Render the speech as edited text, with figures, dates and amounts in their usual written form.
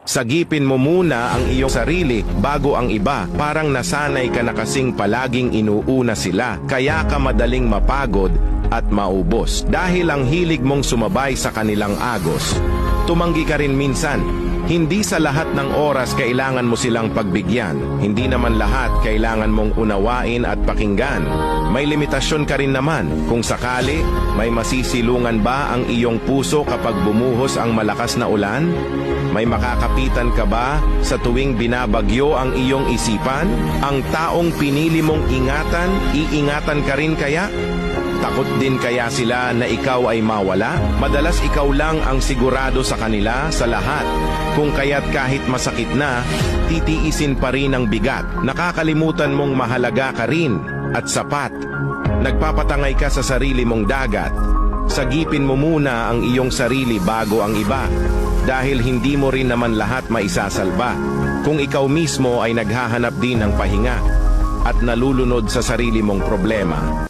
Sagipin mo muna ang iyong sarili bago ang iba. Parang nasanay ka na kasing palaging inuuna sila, kaya ka madaling mapagod at maubos. Dahil ang hilig mong sumabay sa kanilang agos, tumanggi ka rin minsan. Hindi sa lahat ng oras kailangan mo silang pagbigyan. Hindi naman lahat kailangan mong unawain at pakinggan. May limitasyon ka rin naman. Kung sakali, may masisilungan ba ang iyong puso kapag bumuhos ang malakas na ulan? May makakapitan ka ba sa tuwing binabagyo ang iyong isipan? Ang taong pinili mong ingatan, iingatan ka rin kaya? Takot din kaya sila na ikaw ay mawala? Madalas ikaw lang ang sigurado sa kanila sa lahat. Kung kaya't kahit masakit na, titiisin pa rin ang bigat. Nakakalimutan mong mahalaga ka rin at sapat. Nagpapatangay ka sa sarili mong dagat. Sagipin mo muna ang iyong sarili bago ang iba. Dahil hindi mo rin naman lahat maisasalba. Kung ikaw mismo ay naghahanap din ng pahinga at nalulunod sa sarili mong problema.